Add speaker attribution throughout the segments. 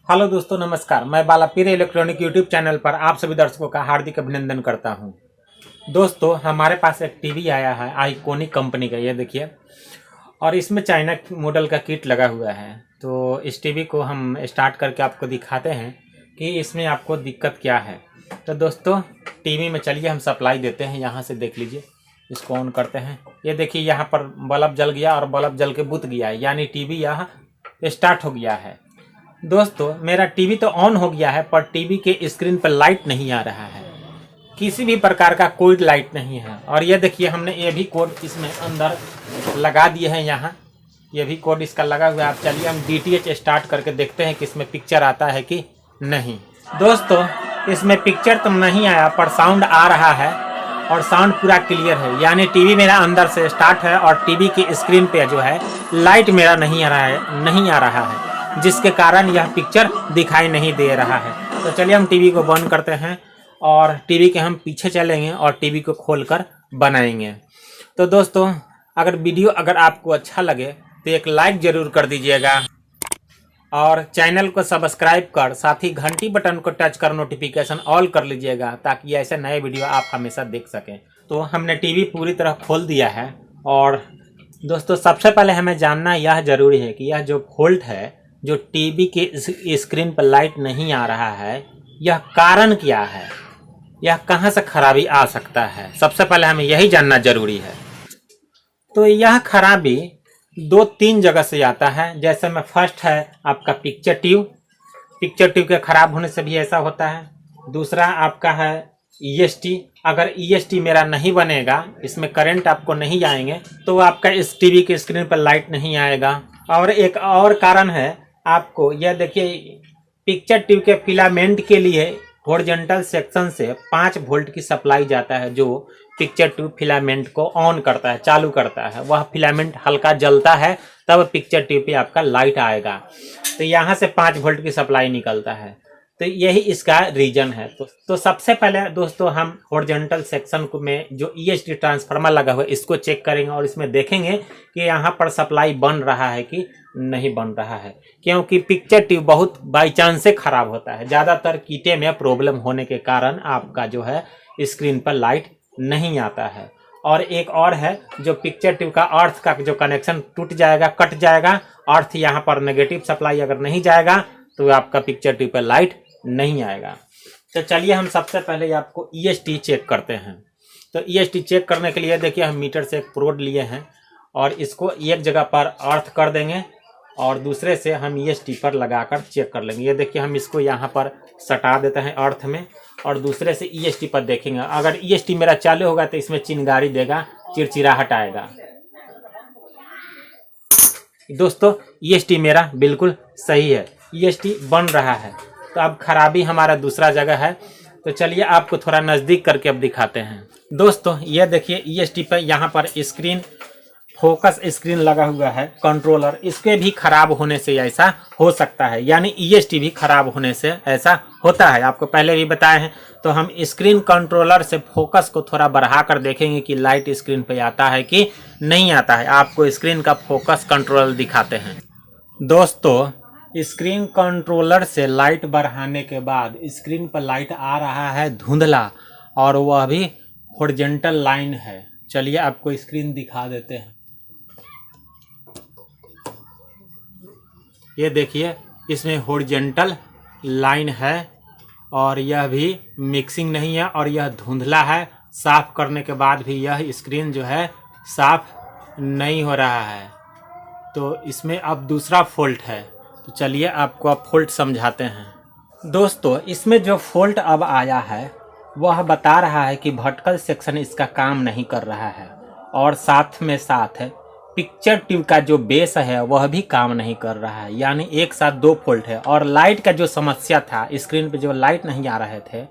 Speaker 1: Hello दोस्तों, नमस्कार। मैं बालापीर इलेक्ट्रॉनिक यूट्यूब चैनल पर आप सभी दर्शकों का हार्दिक अभिनंदन करता हूं। दोस्तों, हमारे पास एक टीवी आया है आइकॉनिक कंपनी का, ये देखिए। और इसमें चाइना मॉडल का किट लगा हुआ है। तो इस टीवी को हम स्टार्ट करके आपको दिखाते हैं कि इसमें आपको दिक्कत क्या है। तो दोस्तों, टीवी में चलिए हम सप्लाई देते हैं। यहाँ से देख लीजिए, इसको ऑन करते हैं। ये देखिए, यहाँ पर बल्ब जल गया और बल्ब जल के बुझ गया है, यानी टीवी यहाँ स्टार्ट हो गया है। दोस्तों, मेरा टीवी तो ऑन हो गया है, पर टीवी के स्क्रीन पर लाइट नहीं आ रहा है। किसी भी प्रकार का कोई लाइट नहीं है। और ये देखिए, हमने ये भी कोड इसमें अंदर लगा दिए हैं। यहाँ ये भी कोड इसका लगा हुआ है। अब चलिए हम DTH स्टार्ट करके देखते हैं कि इसमें पिक्चर आता है कि नहीं। दोस्तों, इसमें पिक्चर तो नहीं आया, पर साउंड आ रहा है और साउंड पूरा क्लियर है। यानी टीवी मेरा अंदर से स्टार्ट है और टीवी की स्क्रीन पे जो है लाइट मेरा नहीं आ रहा है, जिसके कारण यह पिक्चर दिखाई नहीं दे रहा है। तो चलिए हम टीवी को बंद करते हैं और टीवी के हम पीछे चलेंगे और टीवी को खोलकर बनाएंगे। तो दोस्तों, अगर वीडियो आपको अच्छा लगे तो एक लाइक ज़रूर कर दीजिएगा और चैनल को सब्सक्राइब कर साथ ही घंटी बटन को टच कर नोटिफिकेशन ऑल कर लीजिएगा, ताकि ऐसे नए वीडियो आप हमेशा देख सकें। तो हमने टीवी पूरी तरह खोल दिया है। और दोस्तों, सबसे पहले हमें जानना यह ज़रूरी है कि यह जो फॉल्ट है, जो टीवी के स्क्रीन पर लाइट नहीं आ रहा है, यह कारण क्या है, यह कहां से खराबी आ सकता है। सबसे पहले हमें यही जानना जरूरी है। तो यह खराबी 2-3 जगह से आता है। जैसे में फर्स्ट है आपका पिक्चर ट्यूब के खराब होने से भी ऐसा होता है। दूसरा आपका है EST। अगर EST मेरा नहीं बनेगा, इसमें करंट आपको नहीं आएंगे, तो आपका इस टीवी के स्क्रीन पर लाइट नहीं आएगा। और एक और कारण है, आपको यह देखिए, पिक्चर ट्यूब के फिलामेंट के लिए हॉरिजॉन्टल सेक्शन से 5 वोल्ट की सप्लाई जाता है, जो पिक्चर ट्यूब फिलामेंट को ऑन करता है, चालू करता है। वह फिलामेंट हल्का जलता है, तब पिक्चर ट्यूब पे आपका लाइट आएगा। तो यहाँ से 5 वोल्ट की सप्लाई निकलता है। तो यही इसका रीजन है। तो सबसे पहले दोस्तों, हम हॉरिजॉन्टल सेक्शन में जो EST ट्रांसफार्मर लगा हुआ है, इसको चेक करेंगे और इसमें देखेंगे कि यहाँ पर सप्लाई बन रहा है कि नहीं बन रहा है। क्योंकि पिक्चर ट्यूब बहुत बाई चांस से खराब होता है। ज़्यादातर कीटे में प्रॉब्लम होने के कारण आपका जो है स्क्रीन पर लाइट नहीं आता है। और एक और है, जो पिक्चर ट्यूब का अर्थ का जो कनेक्शन टूट जाएगा, कट जाएगा। अर्थ यहाँ पर नेगेटिव सप्लाई अगर नहीं जाएगा, तो आपका पिक्चर ट्यूब पर लाइट नहीं आएगा। तो चलिए हम सबसे पहले आपको EST चेक करते हैं। तो EST चेक करने के लिए देखिए, हम मीटर से एक प्रोड लिए हैं और इसको एक जगह पर अर्थ कर देंगे और दूसरे से हम EST पर लगाकर चेक कर लेंगे। ये देखिए, हम इसको यहाँ पर सटा देते हैं अर्थ में और दूसरे से EST पर देखेंगे। अगर EST मेरा चालू होगा तो इसमें चिंगारी देगा, चिड़चिड़ाहट आएगा। दोस्तों, EST मेरा बिल्कुल सही है, EST बन रहा है। तो अब खराबी हमारा दूसरा जगह है। तो चलिए आपको थोड़ा नज़दीक करके अब दिखाते हैं। दोस्तों, ये देखिए, EST पर यहाँ पर स्क्रीन फोकस स्क्रीन लगा हुआ है, कंट्रोलर, इसके भी खराब होने से ऐसा हो सकता है। यानी EST भी खराब होने से ऐसा होता है, आपको पहले भी बताए हैं। तो हम स्क्रीन कंट्रोलर से फोकस को थोड़ा बढ़ा कर देखेंगे कि लाइट स्क्रीन पे आता है कि नहीं आता है। आपको स्क्रीन का फोकस कंट्रोलर दिखाते हैं। दोस्तों, स्क्रीन कंट्रोलर से लाइट बढ़ाने के बाद स्क्रीन पर लाइट आ रहा है धुंधला, और वह भी हॉरिजॉन्टल लाइन है। चलिए आपको स्क्रीन दिखा देते हैं। ये देखिए, इसमें हॉरिजॉन्टल लाइन है और यह भी मिक्सिंग नहीं है और यह धुंधला है। साफ करने के बाद भी यह स्क्रीन जो है साफ नहीं हो रहा है। तो इसमें अब दूसरा फॉल्ट है। तो चलिए आपको अब फॉल्ट समझाते हैं। दोस्तों, इसमें जो फॉल्ट अब आया है, वह बता रहा है कि वर्टिकल सेक्शन इसका काम नहीं कर रहा है, और साथ में साथ पिक्चर ट्यूब का जो बेस है वह भी काम नहीं कर रहा है। यानी एक साथ 2 फॉल्ट है। और लाइट का जो समस्या था, स्क्रीन पे जो लाइट नहीं आ रहे थे,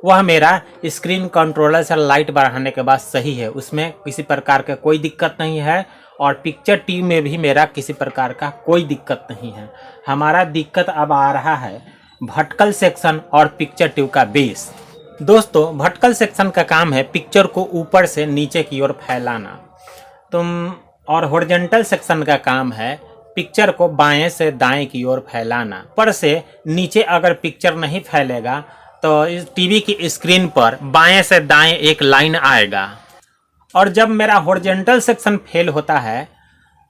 Speaker 1: वह मेरा स्क्रीन कंट्रोलर से लाइट बढ़ाने के बाद सही है। उसमें किसी प्रकार का कोई दिक्कत नहीं है और पिक्चर ट्यूब में भी मेरा किसी प्रकार का कोई दिक्कत नहीं है। हमारा दिक्कत अब आ रहा है वर्टिकल सेक्शन और पिक्चर ट्यूब का बेस। दोस्तों, वर्टिकल सेक्शन का काम है पिक्चर को ऊपर से नीचे की ओर फैलाना, और हॉरिजॉन्टल सेक्शन का काम है पिक्चर को बाएं से दाएं की ओर फैलाना। ऊपर से नीचे अगर पिक्चर नहीं फैलेगा तो इस टीवी की स्क्रीन पर बाएं से दाएं एक लाइन आएगा, और जब मेरा हॉरिजॉन्टल सेक्शन फेल होता है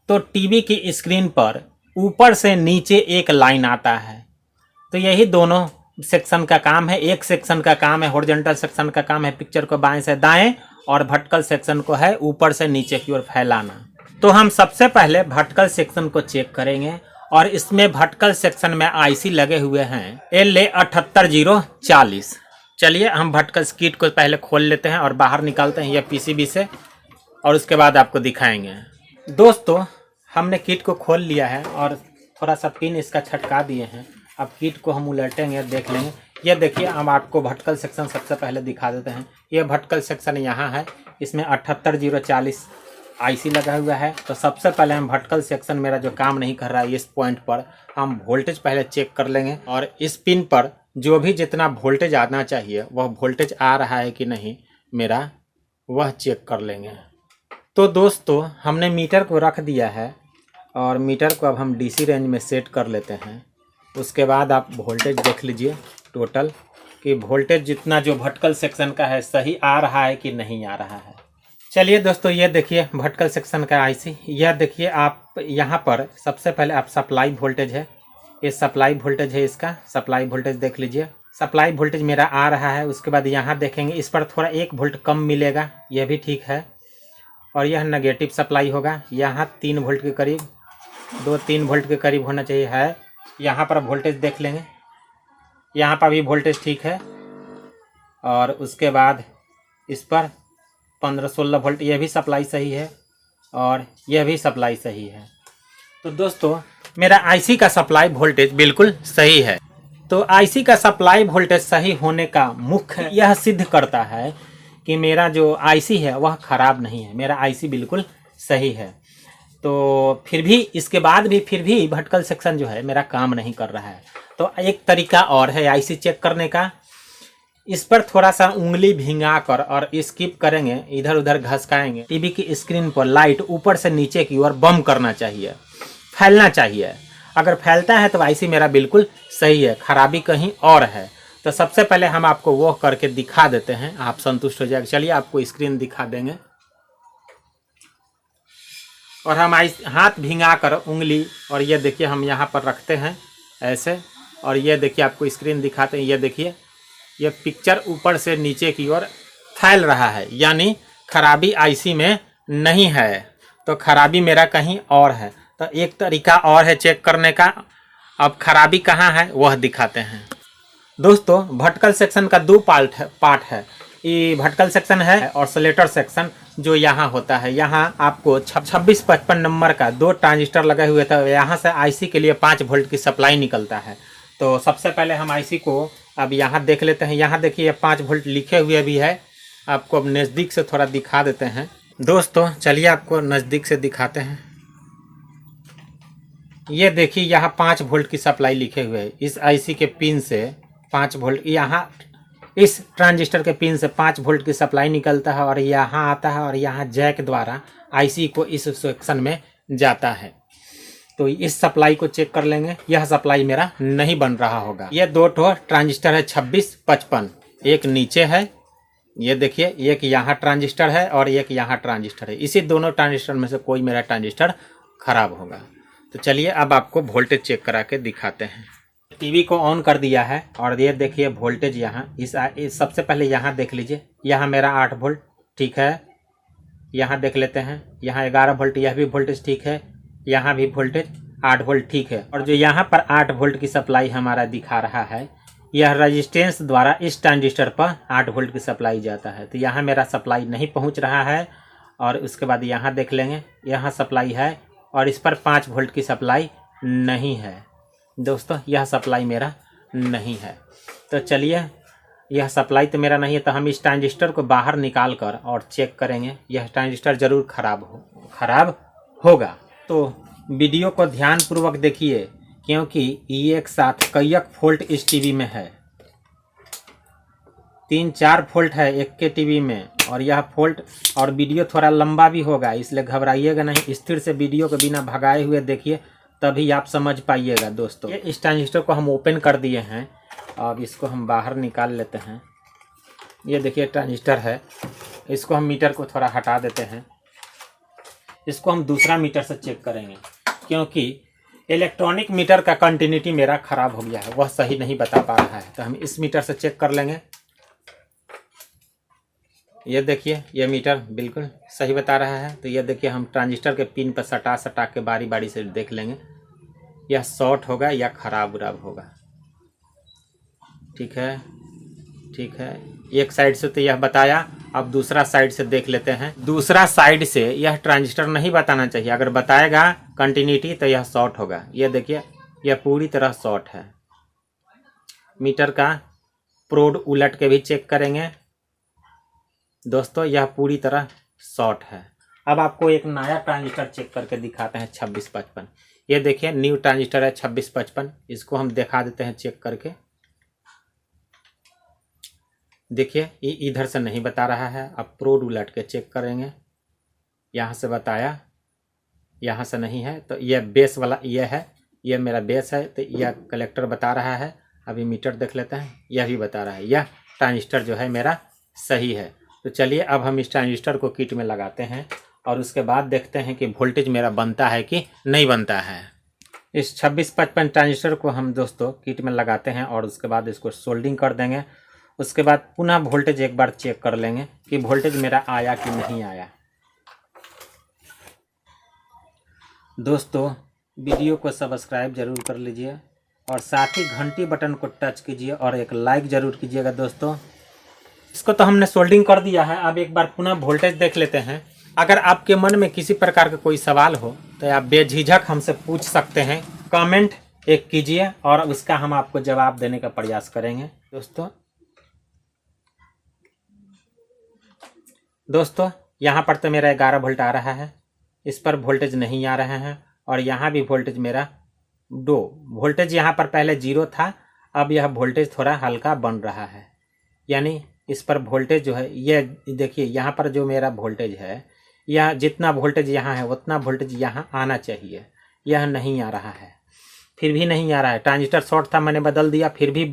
Speaker 1: तो टीवी की स्क्रीन पर ऊपर से नीचे एक लाइन आता है। तो यही दोनों सेक्शन का काम है। एक सेक्शन का काम है, हॉरिजॉन्टल सेक्शन का काम है पिक्चर को बाएं से दाएं, और वर्टिकल सेक्शन को है ऊपर से नीचे की ओर फैलाना। तो हम सबसे पहले वर्टिकल सेक्शन को चेक करेंगे, और इसमें वर्टिकल सेक्शन में आईसी लगे हुए हैं LA78040। चलिए हम वर्टिकल किट को पहले खोल लेते हैं और बाहर निकालते हैं ये पीसीबी से, और उसके बाद आपको दिखाएंगे। दोस्तों हमने किट को खोल लिया है और थोड़ा सा पिन इसका छटका दिए हैं। अब किट को हम उलटेंगे, देख लेंगे। ये देखिए, हम आपको वर्टिकल सेक्शन सबसे पहले दिखा देते हैं। ये वर्टिकल सेक्शन यहाँ है, इसमें 78040 आईसी लगा हुआ है। तो सबसे पहले हम वर्टिकल सेक्शन, मेरा जो काम नहीं कर रहा है इस पॉइंट पर, हम वोल्टेज पहले चेक कर लेंगे, और इस पिन पर जो भी जितना वोल्टेज आना चाहिए वह वोल्टेज आ रहा है कि नहीं मेरा, वह चेक कर लेंगे। तो दोस्तों हमने मीटर को रख दिया है, और मीटर को अब हम डीसी रेंज में सेट कर लेते हैं। उसके बाद आप वोल्टेज देख लीजिए टोटल, कि वोल्टेज जितना जो वर्टिकल सेक्शन का है सही आ रहा है कि नहीं आ रहा है। चलिए दोस्तों, ये देखिए वर्टिकल सेक्शन का आईसी। यह देखिए, आप यहाँ पर सबसे पहले आप सप्लाई वोल्टेज है, ये सप्लाई वोल्टेज है, इसका सप्लाई वोल्टेज देख लीजिए। सप्लाई वोल्टेज मेरा आ रहा है। उसके बाद यहाँ देखेंगे, इस पर थोड़ा 1 वोल्ट कम मिलेगा, यह भी ठीक है। और यह नेगेटिव सप्लाई होगा, यहाँ 3 वोल्ट के करीब, 2-3 वोल्ट के करीब होना चाहिए है। यहाँ पर वोल्टेज देख लेंगे, यहाँ पर भी वोल्टेज ठीक है। और उसके बाद इस पर 15-16 वोल्ट, यह भी सप्लाई सही है, और यह भी सप्लाई सही है। तो दोस्तों मेरा आईसी का सप्लाई वोल्टेज बिल्कुल सही है। तो आईसी का सप्लाई वोल्टेज सही होने का मुख्य यह सिद्ध करता है कि मेरा जो आईसी है वह ख़राब नहीं है, मेरा आईसी बिल्कुल सही है। तो फिर भी इसके बाद भी फिर भी वर्टिकल सेक्शन जो है मेरा काम नहीं कर रहा है। तो एक तरीका और है आईसी चेक करने का। इस पर थोड़ा सा उंगली भिंगा कर और स्किप करेंगे, इधर उधर घसकाएंगे, टीवी की स्क्रीन पर लाइट ऊपर से नीचे की ओर बम करना चाहिए, फैलना चाहिए। अगर फैलता है तो आईसी मेरा बिल्कुल सही है, खराबी कहीं और है। तो सबसे पहले हम आपको वो करके दिखा देते हैं, आप संतुष्ट हो जाएगा। चलिए आपको स्क्रीन दिखा देंगे, और हम हाथ भिंगा कर उंगली, और ये देखिए हम यहाँ पर रखते हैं ऐसे, और ये देखिए आपको स्क्रीन दिखाते हैं। ये देखिए, ये पिक्चर ऊपर से नीचे की ओर फैल रहा है, यानी खराबी आईसी में नहीं है, तो खराबी मेरा कहीं और है। तो एक तरीका और है चेक करने का। अब खराबी कहाँ है वह दिखाते हैं। दोस्तों वर्टिकल सेक्शन का 2 पार्ट है। ये वर्टिकल सेक्शन है ऑसिलेटर सेक्शन जो यहाँ होता है। यहाँ आपको 2655 नंबर का 2 ट्रांजिस्टर लगे हुए थे। यहाँ से आईसी के लिए 5 वोल्ट की सप्लाई निकलता है। तो सबसे पहले हम आईसी को अब यहाँ देख लेते हैं। यहाँ देखिए 5 वोल्ट लिखे हुए भी है। आपको अब नज़दीक से थोड़ा दिखा देते हैं। दोस्तों चलिए आपको नज़दीक से दिखाते हैं। ये देखिए यहाँ 5 वोल्ट की सप्लाई लिखे हुए है। इस आईसी के पिन से 5 वोल्ट, यहाँ इस ट्रांजिस्टर के पिन से 5 वोल्ट की सप्लाई निकलता है और यहाँ आता है और यहाँ जैक द्वारा आईसी को इस सेक्शन में जाता है। तो इस सप्लाई को चेक कर लेंगे। यह सप्लाई मेरा नहीं बन रहा होगा। यह 2 ट्रांजिस्टर है 2655, एक नीचे है, ये देखिए, एक यहाँ ट्रांजिस्टर है और एक यहाँ ट्रांजिस्टर है। इसी दोनों ट्रांजिस्टर में से कोई मेरा ट्रांजिस्टर खराब होगा। तो चलिए अब आपको वोल्टेज चेक करा के दिखाते हैं। टीवी को ऑन कर दिया है और ये देखिए वोल्टेज यहाँ इस सबसे पहले यहाँ देख लीजिए। यहाँ मेरा 8 वोल्ट ठीक है। यहाँ देख लेते हैं, यहाँ 11 वोल्ट, यह भी वोल्टेज ठीक है। यहाँ भी वोल्टेज 8 वोल्ट ठीक है। और जो यहाँ पर 8 वोल्ट की सप्लाई हमारा दिखा रहा है, यह रेजिस्टेंस द्वारा इस ट्रांजिस्टर पर 8 वोल्ट की सप्लाई जाता है। तो यहाँ मेरा सप्लाई नहीं पहुँच रहा है। और उसके बाद यहाँ देख लेंगे, यहाँ सप्लाई है और इस पर 5 वोल्ट की सप्लाई नहीं है। दोस्तों यह सप्लाई मेरा नहीं है। तो चलिए, यह सप्लाई तो मेरा नहीं है, तो हम इस ट्रांजिस्टर को बाहर निकाल कर और चेक करेंगे। यह ट्रांजिस्टर ज़रूर खराब होगा। तो वीडियो को ध्यानपूर्वक देखिए, क्योंकि एक साथ कई फॉल्ट इस टीवी में है। 3-4 फॉल्ट है एक के टीवी में, और यह फॉल्ट और वीडियो थोड़ा लंबा भी होगा, इसलिए घबराइएगा नहीं। स्थिर से वीडियो के बिना भगाए हुए देखिए, तभी आप समझ पाइएगा दोस्तों। ये इस ट्रांजिस्टर को हम ओपन कर दिए हैं। अब इसको हम बाहर निकाल लेते हैं। ये देखिए ट्रांजिस्टर है, इसको हम मीटर को थोड़ा हटा देते हैं। इसको हम दूसरा मीटर से चेक करेंगे, क्योंकि इलेक्ट्रॉनिक मीटर का कंटिन्यूटी मेरा ख़राब हो गया है, वह सही नहीं बता पा रहा है। तो हम इस मीटर से चेक कर लेंगे। ये देखिए ये मीटर बिल्कुल सही बता रहा है। तो ये देखिए हम ट्रांजिस्टर के पिन पर सटा के बारी बारी से देख लेंगे, यह शॉर्ट होगा या ख़राब उराब होगा। ठीक है, ठीक है। एक साइड से तो यह बताया, अब दूसरा साइड से देख लेते हैं। दूसरा साइड से यह ट्रांजिस्टर नहीं बताना चाहिए, अगर बताएगा कंटिन्यूटी तो यह शॉर्ट होगा। यह देखिए यह पूरी तरह शॉर्ट है। मीटर का प्रोड उलट के भी चेक करेंगे दोस्तों, यह पूरी तरह शॉर्ट है। अब आपको एक नया ट्रांजिस्टर चेक करके दिखाते हैं 2655। ये देखिए न्यू ट्रांजिस्टर है 2655, इसको हम दिखा देते हैं चेक करके। देखिए ये इधर से नहीं बता रहा है, अब प्रोड उलट के चेक करेंगे। यहाँ से बताया, यहाँ से नहीं है। तो यह बेस वाला ये है, यह मेरा बेस है, तो यह कलेक्टर बता रहा है। अभी मीटर देख लेते हैं, यह भी बता रहा है। यह ट्रांजिस्टर जो है मेरा सही है। तो चलिए अब हम इस ट्रांजिस्टर को किट में लगाते हैं और उसके बाद देखते हैं कि वोल्टेज मेरा बनता है कि नहीं बनता है। इस 2655 ट्रांजिस्टर को हम दोस्तों किट में लगाते हैं और उसके बाद इसको सोल्डिंग कर देंगे। उसके बाद पुनः वोल्टेज एक बार चेक कर लेंगे कि वोल्टेज मेरा आया कि नहीं आया। दोस्तों वीडियो को सब्सक्राइब जरूर कर लीजिए और साथ ही घंटी बटन को टच कीजिए और एक लाइक ज़रूर कीजिएगा दोस्तों। इसको तो हमने सोल्डिंग कर दिया है। अब एक बार पुनः वोल्टेज देख लेते हैं। अगर आपके मन में किसी प्रकार का कोई सवाल हो तो आप बेझिझक हमसे पूछ सकते हैं। कमेंट एक कीजिए और उसका हम आपको जवाब देने का प्रयास करेंगे। दोस्तों यहाँ पर तो मेरा 11 वोल्ट आ रहा है, इस पर वोल्टेज नहीं आ रहा है। और यहाँ भी वोल्टेज मेरा 2 वोल्टेज, यहाँ पर पहले 0 था, अब यह वोल्टेज थोड़ा हल्का बन रहा है। यानी इस पर वोल्टेज जो है, ये देखिए यहाँ पर जो मेरा वोल्टेज है, यह जितना वोल्टेज यहाँ है उतना वोल्टेज यहाँ आना चाहिए, यह नहीं आ रहा है, फिर भी नहीं आ रहा है। ट्रांजिस्टर शॉर्ट था, मैंने बदल दिया, फिर भी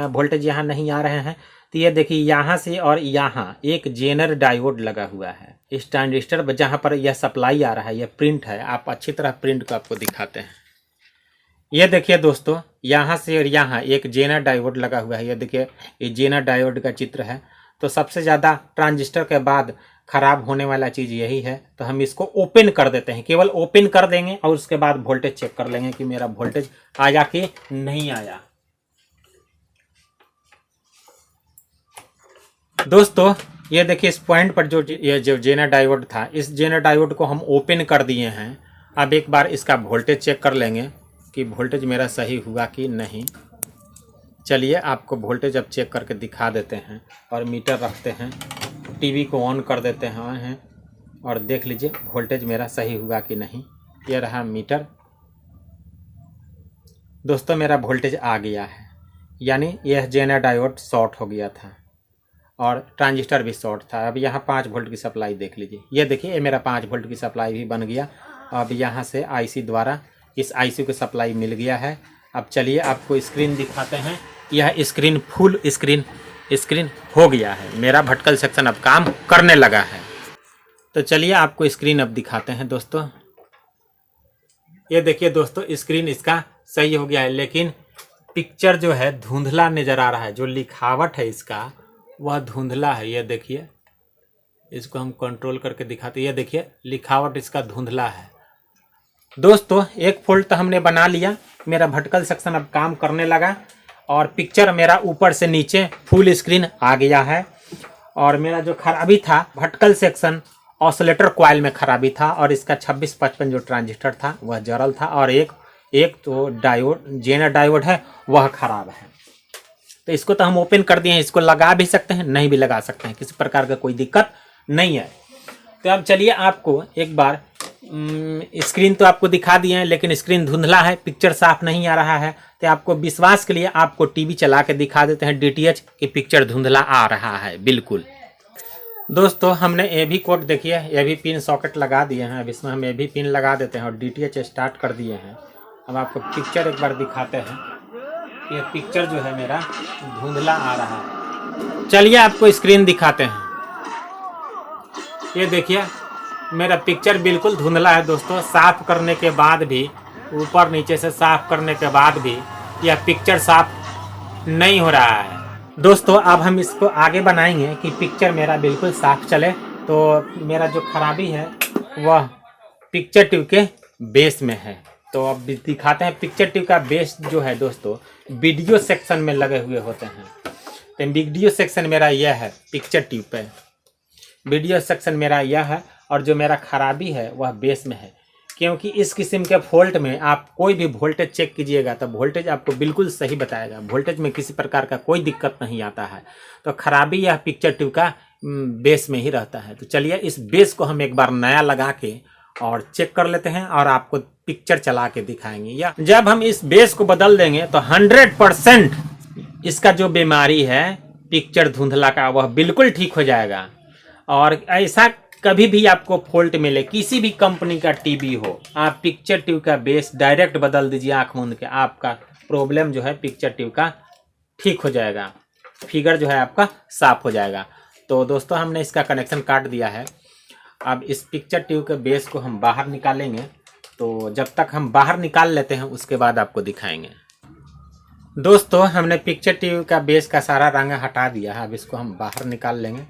Speaker 1: वोल्टेज यहाँ नहीं आ रहे हैं। तो ये देखिए यहाँ से और यहाँ एक जेनर डायोड लगा हुआ है इस ट्रांजिस्टर पर, जहाँ पर यह सप्लाई आ रहा है। यह प्रिंट है, आप अच्छी तरह प्रिंट को आपको दिखाते हैं। ये देखिए दोस्तों यहाँ से और यहाँ एक जेनर डायोड लगा हुआ है। ये देखिए ये जेनर डायोड का चित्र है। तो सबसे ज़्यादा ट्रांजिस्टर के बाद ख़राब होने वाला चीज़ यही है। तो हम इसको ओपन कर देते हैं, केवल ओपन कर देंगे और उसके बाद वोल्टेज चेक कर लेंगे कि मेरा वोल्टेज आया कि नहीं आया। दोस्तों ये देखिए इस पॉइंट पर जो जेनर डायोड था, इस जेनर डायोड को हम ओपन कर दिए हैं। अब एक बार इसका वोल्टेज चेक कर लेंगे कि वोल्टेज मेरा सही हुआ कि नहीं। चलिए आपको वोल्टेज अब चेक करके दिखा देते हैं और मीटर रखते हैं, टीवी को ऑन कर देते हैं और देख लीजिए वोल्टेज मेरा सही हुआ कि नहीं। ये रहा मीटर। दोस्तों मेरा वोल्टेज आ गया है, यानी यह जेनर डायोड शॉर्ट हो गया था और ट्रांजिस्टर भी शॉर्ट था। अब यहाँ 5 वोल्ट की सप्लाई देख लीजिए। ये देखिए ये मेरा 5 वोल्ट की सप्लाई भी बन गया। अब यहाँ से आईसी द्वारा इस आईसी को सप्लाई मिल गया है। अब चलिए आपको स्क्रीन दिखाते हैं। यह स्क्रीन फुल स्क्रीन हो गया है, मेरा भटकल सेक्शन अब काम करने लगा है। तो चलिए आपको स्क्रीन अब दिखाते हैं दोस्तों। ये देखिए दोस्तों स्क्रीन इसका सही हो गया है, लेकिन पिक्चर जो है धुंधला नज़र आ रहा है। जो लिखावट है इसका वह धुंधला है। ये देखिए इसको हम कंट्रोल करके दिखाते हैं। ये देखिए लिखावट इसका धुंधला है। दोस्तों एक फोल्ड तो हमने बना लिया, मेरा भटकल सेक्शन अब काम करने लगा और पिक्चर मेरा ऊपर से नीचे फुल स्क्रीन आ गया है। और मेरा जो खराबी था भटकल सेक्शन ऑसिलेटर कॉइल में खराबी था और इसका 2655 जो ट्रांजिस्टर था वह जरल था और एक तो डायोड जेनर डायोड है वह खराब है। तो इसको तो हम ओपन कर दिए हैं, इसको लगा भी सकते हैं नहीं भी लगा सकते हैं, किसी प्रकार का कोई दिक्कत नहीं है। तो अब चलिए आपको एक बार स्क्रीन तो आपको दिखा दिए हैं, लेकिन स्क्रीन धुंधला है, पिक्चर साफ नहीं आ रहा है। तो आपको विश्वास के लिए आपको टीवी चला के दिखा देते हैं डीटीएच की पिक्चर धुंधला आ रहा है बिल्कुल। दोस्तों हमने ए भी कोड देखिए, ए भी पिन सॉकेट लगा दिए हैं। अब इसमें हम ए भी पिन लगा देते हैं और डीटीएच स्टार्ट कर दिए हैं। अब आपको पिक्चर एक बार दिखाते हैं। ये पिक्चर जो है मेरा धुंधला आ रहा है। चलिए आपको स्क्रीन दिखाते हैं। ये देखिए मेरा पिक्चर बिल्कुल धुंधला है दोस्तों। साफ करने के बाद भी, ऊपर नीचे से साफ करने के बाद भी यह पिक्चर साफ नहीं हो रहा है दोस्तों। अब हम इसको आगे बनाएंगे कि पिक्चर मेरा बिल्कुल साफ चले। तो मेरा जो खराबी है वह पिक्चर ट्यूब के बेस में है। तो अब दिखाते हैं। पिक्चर ट्यूब का बेस जो है दोस्तों वीडियो सेक्शन में लगे हुए होते हैं। तो वीडियो सेक्शन मेरा यह है, पिक्चर ट्यूब पे वीडियो सेक्शन मेरा यह है। और जो मेरा खराबी है वह बेस में है, क्योंकि इस किस्म के फॉल्ट में आप कोई भी वोल्टेज चेक कीजिएगा तो वोल्टेज आपको बिल्कुल सही बताएगा। वोल्टेज में किसी प्रकार का कोई दिक्कत नहीं आता है। तो खराबी यह पिक्चर ट्यूब का बेस में ही रहता है। तो चलिए इस बेस को हम एक बार नया लगा के और चेक कर लेते हैं और आपको पिक्चर चला के दिखाएंगे। या जब हम इस बेस को बदल देंगे तो 100% इसका जो बीमारी है पिक्चर धुंधला का वह बिल्कुल ठीक हो जाएगा। और ऐसा कभी भी आपको फॉल्ट मिले, किसी भी कंपनी का टीवी हो, आप पिक्चर ट्यूब का बेस डायरेक्ट बदल दीजिए आँख मूंद के, आपका प्रॉब्लम जो है पिक्चर ट्यूब का ठीक हो जाएगा। फिगर जो है आपका साफ हो जाएगा। तो दोस्तों हमने इसका कनेक्शन काट दिया है। अब इस पिक्चर ट्यूब के बेस को हम बाहर निकालेंगे। तो जब तक हम बाहर निकाल लेते हैं उसके बाद आपको दिखाएंगे। दोस्तों हमने पिक्चर ट्यूब का बेस का सारा रंग हटा दिया है। अब इसको हम बाहर निकाल लेंगे।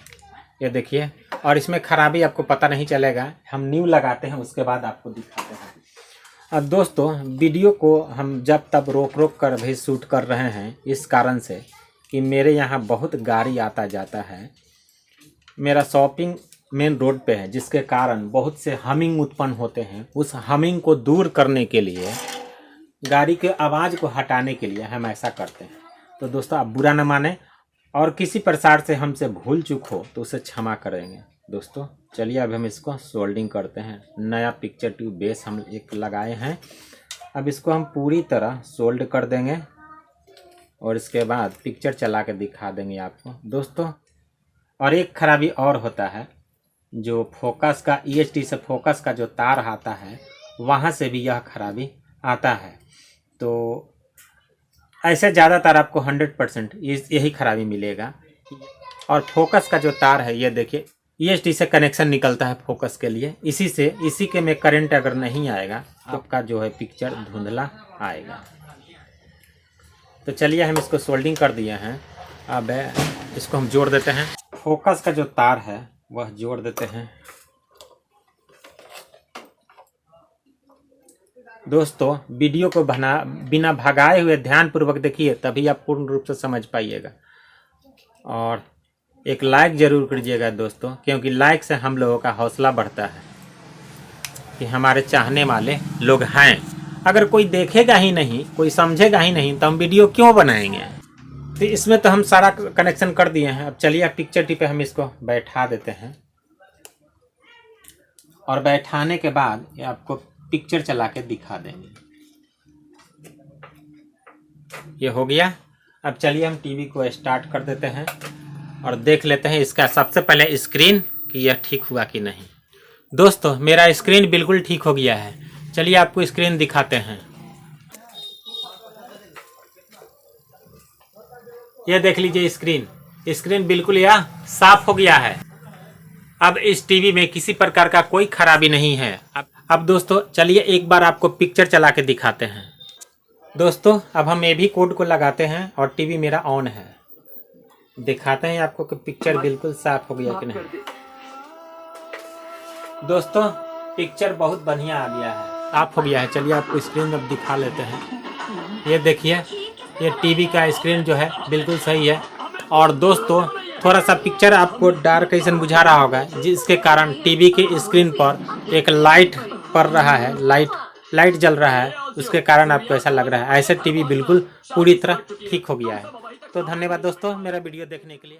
Speaker 1: ये देखिए, और इसमें खराबी आपको पता नहीं चलेगा। हम न्यू लगाते हैं उसके बाद आपको दिखाते हैं। अब दोस्तों वीडियो को हम जब तब रोक रोक कर भी शूट कर रहे हैं, इस कारण से कि मेरे यहाँ बहुत गाड़ी आता जाता है। मेरा शॉपिंग मेन रोड पे है, जिसके कारण बहुत से हमिंग उत्पन्न होते हैं। उस हमिंग को दूर करने के लिए, गाड़ी के आवाज़ को हटाने के लिए हम ऐसा करते हैं। तो दोस्तों आप बुरा न माने, और किसी प्रकार से हमसे भूल चूक हो तो उसे क्षमा करेंगे। दोस्तों चलिए अब हम इसको सोल्डिंग करते हैं। नया पिक्चर ट्यूब बेस हम एक लगाए हैं। अब इसको हम पूरी तरह सोल्ड कर देंगे और इसके बाद पिक्चर चला के दिखा देंगे आपको दोस्तों। और एक खराबी और होता है, जो फोकस का EHD से फोकस का जो तार आता है वहाँ से भी यह खराबी आता है। तो ऐसे ज़्यादातर आपको 100% यही खराबी मिलेगा। और फोकस का जो तार है ये देखिए, EHD से कनेक्शन निकलता है फोकस के लिए। इसी के में करंट अगर नहीं आएगा तो आपका जो है पिक्चर धुंधला आएगा। तो चलिए हम इसको सोल्डिंग कर दिए हैं। अब इसको हम जोड़ देते हैं। फोकस का जो तार है वह जोड़ देते हैं। दोस्तों वीडियो को बिना भगाए हुए ध्यानपूर्वक देखिए, तभी आप पूर्ण रूप से समझ पाइएगा। और एक लाइक ज़रूर कीजिएगा दोस्तों, क्योंकि लाइक से हम लोगों का हौसला बढ़ता है कि हमारे चाहने वाले लोग हैं। अगर कोई देखेगा ही नहीं, कोई समझेगा ही नहीं, तो हम वीडियो क्यों बनाएंगे। तो इसमें तो हम सारा कनेक्शन कर दिए हैं। अब चलिए पिक्चर ट्यूब पे हम इसको बैठा देते हैं। और बैठाने के बाद ये आपको पिक्चर चला के दिखा देंगे। ये हो गया। अब चलिए हम टीवी को स्टार्ट कर देते हैं और देख लेते हैं इसका सबसे पहले स्क्रीन कि यह ठीक हुआ कि नहीं। दोस्तों मेरा स्क्रीन बिल्कुल ठीक हो गया है। चलिए आपको स्क्रीन दिखाते हैं। यह देख लीजिए स्क्रीन बिल्कुल यह साफ हो गया है। अब इस टीवी में किसी प्रकार का कोई खराबी नहीं है। अब दोस्तों चलिए एक बार आपको पिक्चर चला के दिखाते हैं। दोस्तों अब हम ये भी कोड को लगाते हैं और टीवी मेरा ऑन है। दिखाते हैं आपको कि पिक्चर बिल्कुल साफ हो गया कि नहीं। दोस्तों पिक्चर बहुत बढ़िया आ गया है, साफ हो गया है। चलिए आपको स्क्रीन अब दिखा लेते हैं। ये देखिए, ये टीवी का स्क्रीन जो है बिल्कुल सही है। और दोस्तों थोड़ा सा पिक्चर आपको डार्क ऐसा बुझा रहा होगा, जिसके कारण टीवी के स्क्रीन पर एक लाइट पड़ रहा है, लाइट जल रहा है, उसके कारण आपको ऐसा लग रहा है। ऐसे टीवी बिल्कुल पूरी तरह ठीक हो गया है। तो धन्यवाद दोस्तों मेरा वीडियो देखने के लिए।